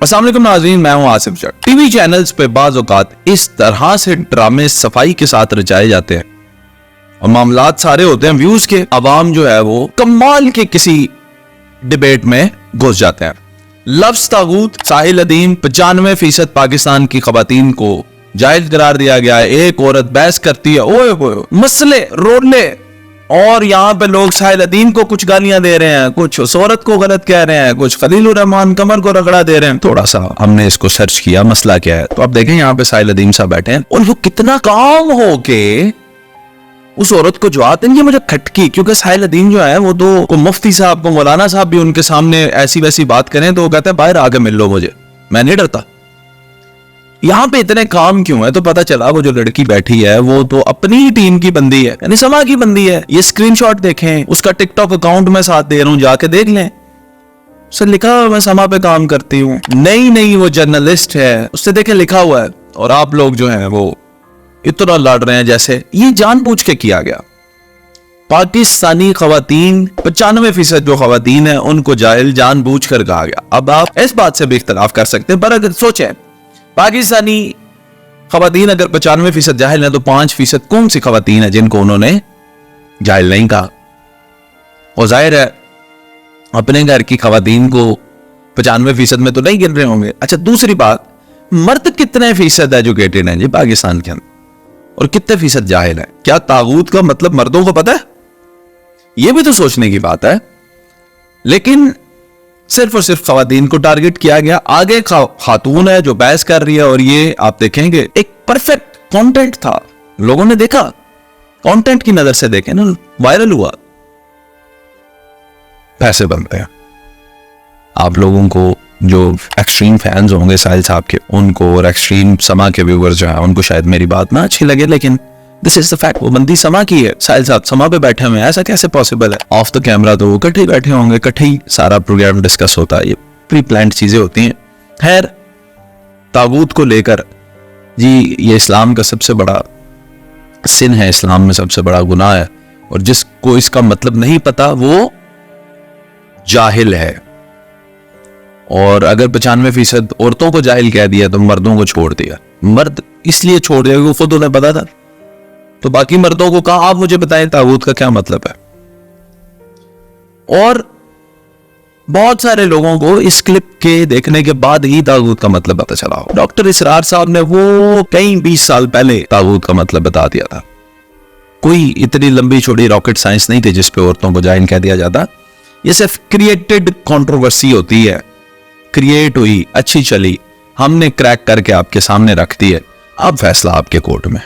السلام علیکم ناظرین، میں ہوں آصف جٹ۔ ٹی وی چینلز پہ بعض اوقات اس طرح سے ڈرامے صفائی کے ساتھ رچائے جاتے ہیں اور معاملات سارے ہوتے ہیں ویوز کے، عوام جو ہے وہ کمال کے کسی ڈیبیٹ میں گھس جاتے ہیں۔ لفظ طاغوت ساحل ادیم 95% پاکستان کی خواتین کو جائز قرار دیا گیا ہے۔ ایک عورت بحث کرتی ہے، اوئے ہوئے مسئلے رولے، اور یہاں پہ لوگ ساحل ادیم کو کچھ گالیاں دے رہے ہیں، کچھ اس عورت کو غلط کہہ رہے ہیں، کچھ خلیل الرحمان قمر کو رگڑا دے رہے ہیں۔ تھوڑا سا ہم نے اس کو سرچ کیا مسئلہ کیا ہے، تو اب دیکھیں یہاں پہ ساحل ادیم صاحب بیٹھے ہیں اور وہ کتنا کام ہو کے اس عورت کو جواب دیں۔ یہ مجھے کھٹکی، کیونکہ ساحل ادیم جو ہے وہ تو مفتی صاحب کو مولانا صاحب بھی ان کے سامنے ایسی ویسی بات کریں تو وہ کہتے ہیں باہر آگے مل لو مجھے، میں نہیں ڈرتا۔ یہاں پہ اتنے کام کیوں ہے؟ تو پتا چلا وہ جو لڑکی بیٹھی ہے وہ تو اپنی ہی ٹیم کی بندی ہے، یعنی سما کی بندی ہے۔ یہ اسکرین شاٹ دیکھیں، اس کا ٹک ٹاک اکاؤنٹ میں ساتھ دے رہا ہوں، جا کے دیکھ لیں، اس سے لکھا ہوا میں سما پہ کام کرتی ہوں۔ نہیں وہ جرنلسٹ ہے، اس سے دیکھیں لکھا ہوا ہے، اور آپ لوگ جو ہیں وہ اتنا لڑ رہے ہیں جیسے یہ جان بوجھ کے کیا گیا۔ پاکستانی خواتین 95% جو خواتین ہیں ان کو جاہل جان بوجھ کر کہا گیا۔ اب آپ اس بات سے بھی اختلاف کر سکتے ہیں، پر اگر سوچیں پاکستانی خواتین اگر 95% جاہل ہیں تو 5% کون سی خواتین ہیں جن کو انہوں نے جاہل نہیں کہا؟ اور ظاہر ہے اپنے گھر کی خواتین کو 95% میں تو نہیں گن رہے ہوں گے۔ اچھا دوسری بات، مرد کتنے فیصد ایجوکیٹڈ ہیں جی پاکستان کے اندر، اور کتنے فیصد جاہل ہیں؟ کیا طاغوت کا مطلب مردوں کو پتہ ہے؟ یہ بھی تو سوچنے کی بات ہے۔ لیکن صرف اور صرف خواتین کو ٹارگٹ کیا گیا۔ آگے خاتون ہے جو بحث کر رہی ہے، اور یہ آپ دیکھیں گے ایک پرفیکٹ کانٹینٹ تھا، لوگوں نے دیکھا، کانٹینٹ کی نظر سے دیکھیں نا، وائرل ہوا، پیسے بنتے ہیں۔ آپ لوگوں کو جو ایکسٹریم فینز ہوں گے ساحل صاحب کے، ان کو، اور ایکسٹریم سما کے ویورز جو ہیں ان کو شاید میری بات نہ اچھی لگے، لیکن دس از دا فیکٹ۔ وہ بندی سما کی ہے، ساحل صاحب سما پہ بیٹھے ہوئے ہیں، ایسا کیسے پاسبل ہے؟ آف دا کیمرہ تو وہ کٹھے بیٹھے ہوں گے، کٹھے ہی سارا پروگرام ڈسکس ہوتا ہے، یہ پری پلانڈ چیزیں ہوتی ہیں۔ خیر، طاغوت کو لے کر جی یہ اسلام کا سب سے بڑا سن ہے، اسلام میں سب سے بڑا گناہ ہے، اور جس کو اس کا مطلب نہیں پتا وہ جاہل ہے۔ اور اگر 95% عورتوں کو جاہل کہہ دیا تو مردوں کو چھوڑ دیا۔ مرد اس لیے چھوڑ دیا کہ خود انہیں پتا تھا، تو باقی مردوں کو کہا آپ مجھے بتائیں طاغوت کا کیا مطلب ہے۔ اور بہت سارے لوگوں کو اس کلپ کے دیکھنے کے بعد ہی طاغوت کا مطلب پتا چلا ہو۔ ڈاکٹر اسرار صاحب نے وہ کئی 20 سال پہلے طاغوت کا مطلب بتا دیا تھا۔ کوئی اتنی لمبی چھوڑی راکٹ سائنس نہیں تھی جس پہ عورتوں کو جاہل کہہ دیا جاتا۔ یہ صرف کریٹڈ کنٹروورسی ہوتی ہے، کریٹ ہوئی، اچھی چلی، ہم نے کریک کر کے آپ کے سامنے رکھ دی ہے، اب فیصلہ آپ کے کورٹ میں۔